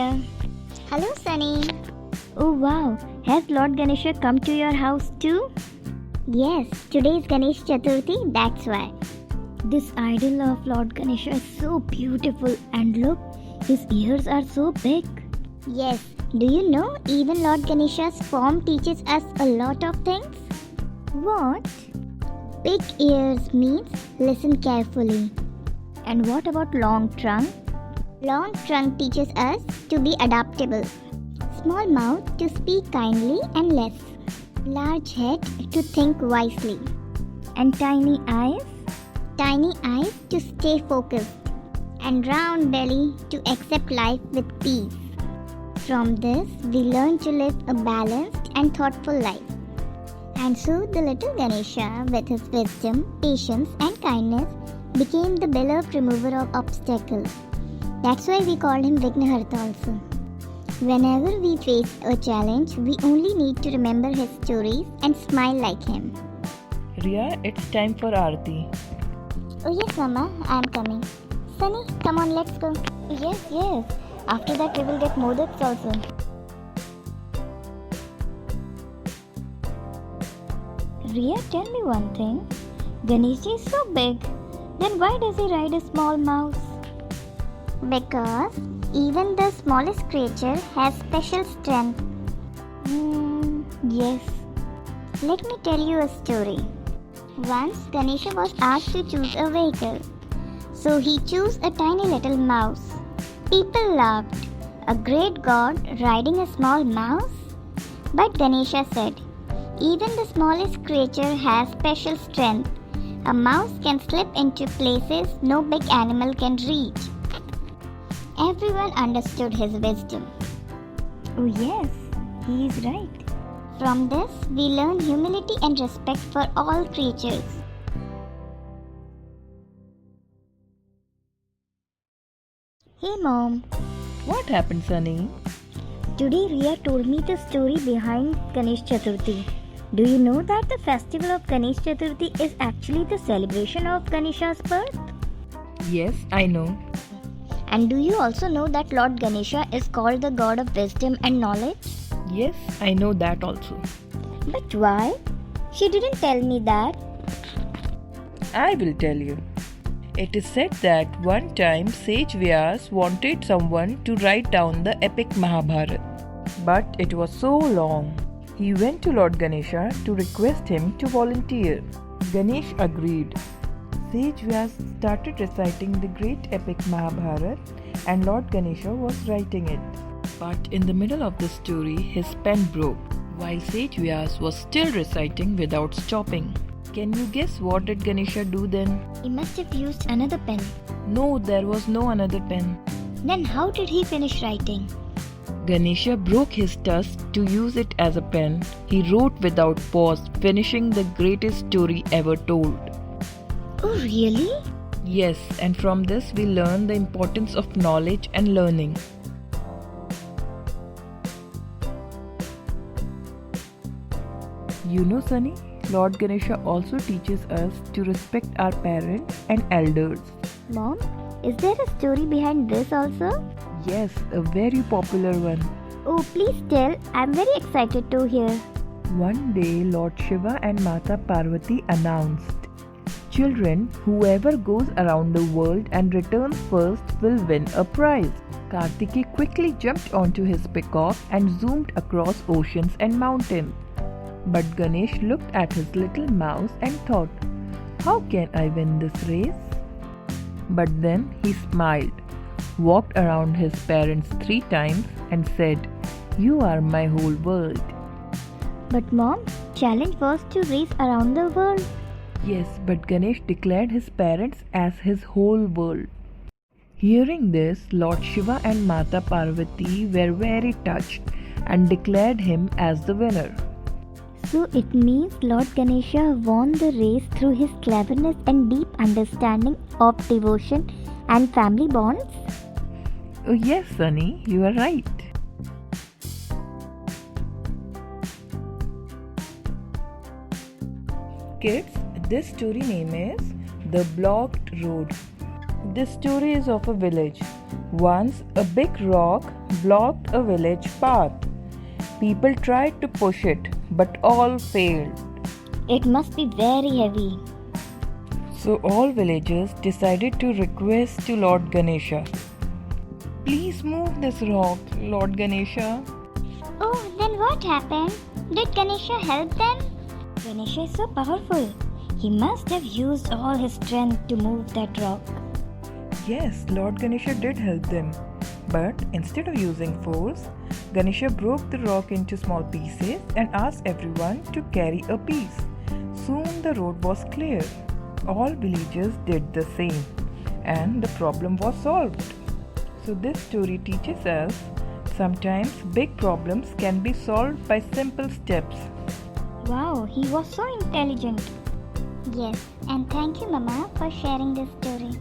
here. Hello, Sunny. Oh wow, has Lord Ganesha come to your house too? Yes, today is Ganesh Chaturthi, that's why. This idol of Lord Ganesha is so beautiful, and look, his ears are so big. Yes, do you know even Lord Ganesha's form teaches us a lot of things? What? Big ears means listen carefully. And what about long trunk? Long trunk teaches us to be adaptable. Small mouth to speak kindly and less. Large head to think wisely. And tiny eyes? Tiny eyes to stay focused. And round belly to accept life with peace. From this, we learn to live a balanced and thoughtful life. And so the little Ganesha, with his wisdom, patience and kindness, became the beloved remover of obstacles. That's why we called him Vignaharta also. Whenever we face a challenge, we only need to remember his stories and smile like him. Riya, it's time for Aarti. Oh yes, Mama, I am coming. Sunny, come on, let's go. Yes. After that, we will get modaks also. Riya, tell me one thing. Ganesha is so big. Then why does he ride a small mouse? Because even the smallest creature has special strength. Yes. Let me tell you a story. Once Ganesha was asked to choose a vehicle. So he chose a tiny little mouse. People laughed. A great god riding a small mouse? But Ganesha said, even the smallest creature has special strength. A mouse can slip into places no big animal can reach. Everyone understood his wisdom. Oh yes, he is right. From this, we learn humility and respect for all creatures. Hey Mom, What happened, Sunny? today Riya told me the story behind Ganesh Chaturthi. Do you know that the festival of Ganesh Chaturthi is actually the celebration of Ganesha's birth? Yes, I know. And do you also know that Lord Ganesha is called the god of wisdom and knowledge? Yes, I know that also. But why? She didn't tell me that. I will tell you. It is said that one time sage Vyas wanted someone to write down the epic Mahabharata. But it was so long. He went to Lord Ganesha to request him to volunteer. Ganesh agreed. Sage Vyas started reciting the great epic Mahabharata and Lord Ganesha was writing it. But in the middle of the story, his pen broke while Sage Vyas was still reciting without stopping. Can you guess what did Ganesha do then? He must have used another pen. No, there was no another pen. Then how did he finish writing? Ganesha broke his tusk to use it as a pen. He wrote without pause, finishing the greatest story ever told. Oh really? Yes, and from this we learn the importance of knowledge and learning. You know, Sunny, Lord Ganesha also teaches us to respect our parents and elders. Mom, is there a story behind this also? Yes, a very popular one. Oh please tell, I'm very excited to hear. One day, Lord Shiva and Mata Parvati announced, "Children, whoever goes around the world and returns first will win a prize." Kartikeya quickly jumped onto his peacock and zoomed across oceans and mountains. But Ganesh looked at his little mouse and thought, "How can I win this race?" But then he smiled, walked around his parents 3 times and said, "You are my whole world." But Mom, challenge was to race around the world. Yes, but Ganesh declared his parents as his whole world. Hearing this, Lord Shiva and Mata Parvati were very touched and declared him as the winner. So it means Lord Ganesha won the race through his cleverness and deep understanding of devotion and family bonds? Oh yes, Sunny, you are right. Kids, this story name is The Blocked Road. This story is of a village. Once a big rock blocked a village path. People tried to push it, but all failed. It must be very heavy. So all villagers decided to request to Lord Ganesha. Please move this rock, Lord Ganesha. Oh, then what happened? Did Ganesha help them? Ganesha is so powerful. He must have used all his strength to move that rock. Yes, Lord Ganesha did help them. But instead of using force, Ganesha broke the rock into small pieces and asked everyone to carry a piece. Soon the road was clear. All villagers did the same, and the problem was solved. So this story teaches us sometimes big problems can be solved by simple steps. Wow, he was so intelligent. Yes, and thank you, Mama, for sharing this story.